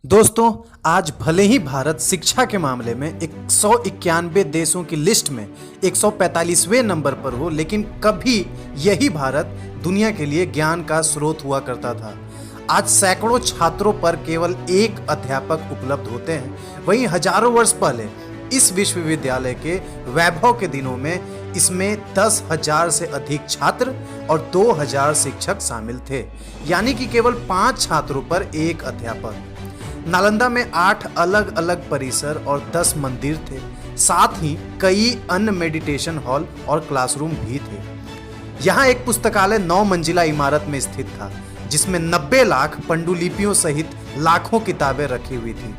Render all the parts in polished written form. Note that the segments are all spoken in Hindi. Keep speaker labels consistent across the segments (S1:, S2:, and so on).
S1: दोस्तों, आज भले ही भारत शिक्षा के मामले में 191 देशों की लिस्ट में 145वें नंबर पर हो, लेकिन कभी यही भारत दुनिया के लिए ज्ञान का स्रोत हुआ करता था। आज सैकड़ों छात्रों पर केवल एक अध्यापक उपलब्ध होते हैं। वहीं हजारों वर्ष पहले इस विश्वविद्यालय के वैभव के दिनों में इसमें 10,000 से अधिक छात्र और 2,000 शिक्षक शामिल थे, यानी कि केवल 5 छात्रों पर एक अध्यापक। नालंदा में 8 अलग अलग परिसर और 10 मंदिर थे। साथ ही कई अन्य मेडिटेशन हॉल और क्लासरूम भी थे। यहाँ एक पुस्तकालय 9 मंजिला इमारत में स्थित था, जिसमें 90 लाख पांडुलिपियों सहित लाखों किताबें रखी हुई थी।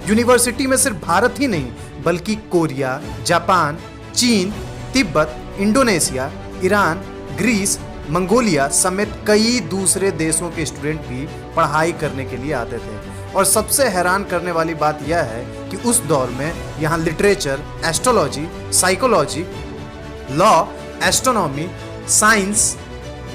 S1: यूनिवर्सिटी में सिर्फ भारत ही नहीं, बल्कि कोरिया, जापान, चीन, तिब्बत, इंडोनेशिया, ईरान, ग्रीस, मंगोलिया समेत कई दूसरे देशों के स्टूडेंट भी पढ़ाई करने के लिए आते थे। और सबसे हैरान करने वाली बात यह है कि उस दौर में यहाँ literature, astrology, psychology, law, astronomy, science,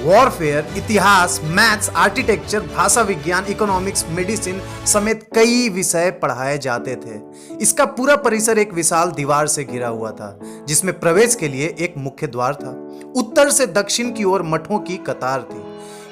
S1: warfare, इतिहास, मैथ्स, आर्किटेक्चर, भाषा विज्ञान, इकोनॉमिक्स, मेडिसिन समेत कई विषय पढ़ाए जाते थे। इसका पूरा परिसर एक विशाल दीवार से घिरा हुआ था, जिसमें प्रवेश के लिए एक मुख्य द्वार था। उत्तर से दक्षिण की ओर मठों की कतार थी।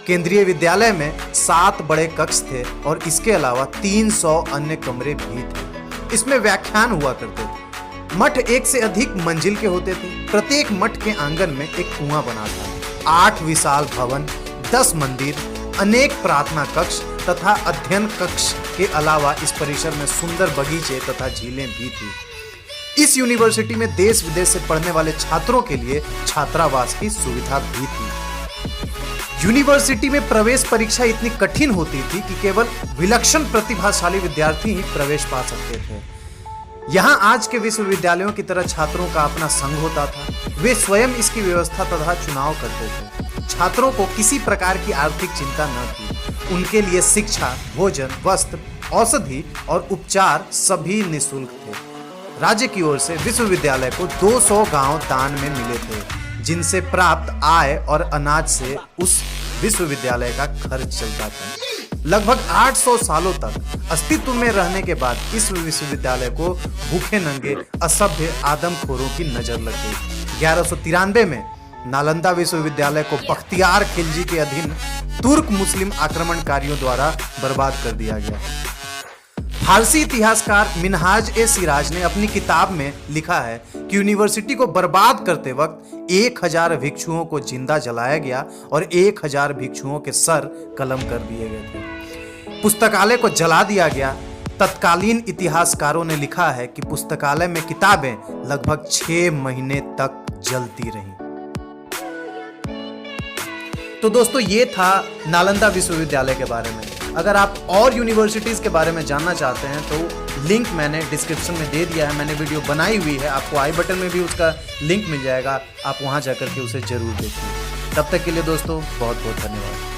S1: केंद्रीय विद्यालय में 7 बड़े कक्ष थे और इसके अलावा 300 अन्य कमरे भी थे। इसमें व्याख्यान हुआ करते थे। मठ एक से अधिक मंजिल के होते थे। प्रत्येक मठ के आंगन में एक कुआं बना था। 8 विशाल भवन, 10 मंदिर, अनेक प्रार्थना कक्ष तथा अध्ययन कक्ष के अलावा इस परिसर में सुंदर बगीचे तथा झीलें भी थी। इस यूनिवर्सिटी में देश विदेश से पढ़ने वाले छात्रों के लिए छात्रावास की सुविधा भी थी। यूनिवर्सिटी में प्रवेश परीक्षा इतनी कठिन होती थी कि केवल विलक्षण प्रतिभाशाली विद्यार्थी ही प्रवेश पा सकते थे। यहाँ आज के विश्वविद्यालयों की तरह छात्रों का अपना संघ होता था। वे स्वयं इसकी व्यवस्था तथा चुनाव करते थे। छात्रों को किसी प्रकार की आर्थिक चिंता न थी। उनके लिए शिक्षा, भोजन, वस्त्र, औषधि और उपचार सभी निःशुल्क थे। राज्य की ओर से विश्वविद्यालय को 200 गांव दान में मिले थे, जिनसे प्राप्त आय और अनाज से उस विश्वविद्यालय का खर्च चलता था। लगभग 800 सालों तक अस्तित्व में रहने के बाद इस विश्वविद्यालय को भूखे नंगे, असभ्य आदमखोरों की नजर लग गई। 1193 में नालंदा विश्वविद्यालय को बख्तियार खिलजी के अधीन तुर्क मुस्लिम आक्रमणकारियों द्वारा बर्बाद कर दिया गया। फारसी इतिहासकार मिनहाज-ए-सिराज ने अपनी किताब में लिखा है कि यूनिवर्सिटी को बर्बाद करते वक्त 1000 भिक्षुओं को जिंदा जलाया गया और 1000 भिक्षुओं के सर कलम कर दिए गए थे। पुस्तकालय को जला दिया गया। तत्कालीन इतिहासकारों ने लिखा है कि पुस्तकालय में किताबें लगभग 6 महीने तक जलती रहीं। तो दोस्तों, ये था नालंदा विश्वविद्यालय के बारे में। अगर आप और यूनिवर्सिटीज़ के बारे में जानना चाहते हैं तो लिंक मैंने डिस्क्रिप्शन में दे दिया है। मैंने वीडियो बनाई हुई है, आपको आई बटन में भी उसका लिंक मिल जाएगा। आप वहां जाकर के उसे जरूर देखिए। तब तक के लिए दोस्तों बहुत बहुत धन्यवाद।